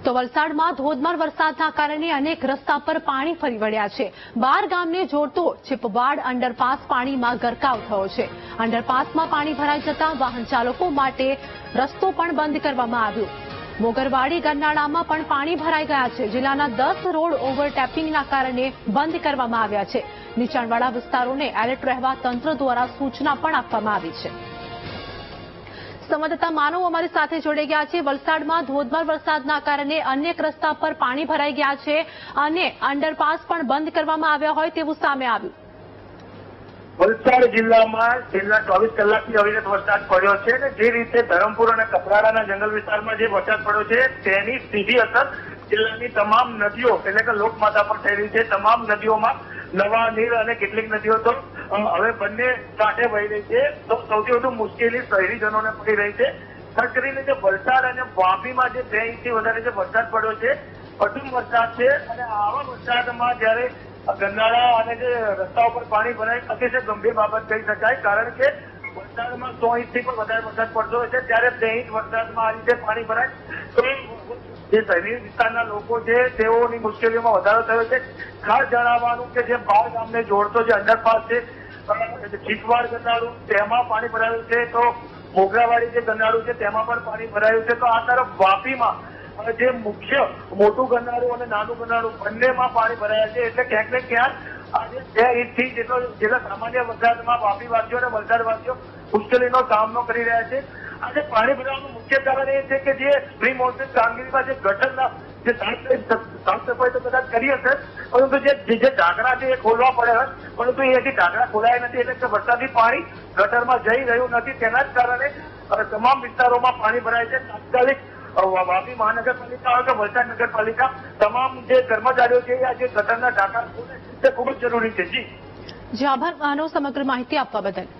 તો વલસાડમાં ધોધમાર વરસાદના કારણે અનેક રસ્તા પર પાણી ફરી વળ્યા છે। 12 ગામને જોડતો ચીપવાડ અંડરપાસ પાણીમાં ગરકાવ થયો છે। અંડરપાસમાં પાણી ભરાઈ જતા વાહન ચાલકો માટે રસ્તો પણ બંધ કરવામાં આવ્યો। મોગરવાડી ગરનાળામાં પણ પાણી ભરાઈ ગયા છે। જિલ્લાના 10 રોડ ઓવરટેપિંગના કારણે બંધ કરવામાં આવ્યા છે। નીચાણવાળા વિસ્તારોને એલર્ટ રહેવા તંત્ર દ્વારા સૂચના પણ આપવામાં આવી છે। સંવાદદાતા માનવ અમારી સાથે જોડાઈ ગયા છે। વલસાડમાં ધોધમાર વરસાદના કારણે અનેક રસ્તા પર પાણી ભરાઈ ગયા છે અને અંડરપાસ પણ બંધ કરવામાં આવ્યા હોય તેવું સામે આવ્યું। વલસાડ જિલ્લામાં છેલ્લા 24 કલાકથી અવિરત વરસાદ પડ્યો છે અને જે રીતે ધરમપુર અને કપરાડાના જંગલ વિસ્તારમાં જે વરસાદ પડ્યો છે તેની સીધી અસર જિલ્લાની તમામ નદીઓ એટલે કે લોકમાતા પર થઈ રહી છે। તમામ નદીઓમાં નવા નીર અને કેટલીક નદીઓ તો હવે બંને કાંઠે વહી રહી છે। તો સૌથી વધુ મુશ્કેલી શહેરીજનોને પડી રહી છે। ખાસ કરીને જે વલસાડ અને વાપીમાં જે 2 ઇંચથી વધારે જે વરસાદ પડ્યો છે વધુ વરસાદ છે અને આવા વરસાદમાં જયારે ગરનાળા અને જે રસ્તાઓ પર પાણી ભરાય અતિશય ગંભીર બાબત કહી શકાય। કારણ કે વલસાડમાં 100 ઇંચથી પણ વધારે વરસાદ પડતો હોય છે ત્યારે 2 ઇંચ વરસાદમાં આ રીતે પાણી ભરાય તો જે શહેરી વિસ્તારના લોકો છે તેઓની મુશ્કેલીઓમાં વધારો થયો છે। ખાસ જણાવવાનું કે જે 12 ગામને જોડતો જે અંડરપાસ છે ચીકવાડ ગરનાળું તેમાં પાણી ભરાયું છે તો મોગરાવાડી જે ગરનાળું છે તેમાં પણ પાણી ભરાયું છે। તો આ તરફ વાપીમાં જે મુખ્ય મોટું ગરનાળું અને નાનું ગરનાળું બંનેમાં પાણી ભરાયા છે। એટલે ક્યાંક ને ક્યાંક આજે 2 ઇંચથી જેટલા સામાન્ય વરસાદમાં વાપીવાસીઓ અને વલસાડવાસીઓ મુશ્કેલીનો સામનો કરી રહ્યા છે। આજે પાણી ભરાવાનું મુખ્ય કારણ એ છે કે જે પ્રી મોન્સૂન કામગીરીમાં જે ગટરના જે સાફ સફાઈ તો કદાચ કરી હશે પરંતુ જે ઢાંકણા છે એ ખોલવા પડે પરંતુ એ હજી ઢાંકણા ખોલાયા નથી એટલે કે વરસાદી પાણી ગટરમાં જઈ રહ્યું નથી। તેના જ કારણે તમામ વિસ્તારોમાં પાણી ભરાય છે। તાત્કાલિક વાપી મહાનગરપાલિકા કે વલસાડ નગરપાલિકા તમામ જે કર્મચારીઓ છે આ જે ગટરના ઢાંકણા ખોલે તે ખૂબ જ જરૂરી છે। જી આભાર માનવ સમગ્ર માહિતી આપવા બદલ।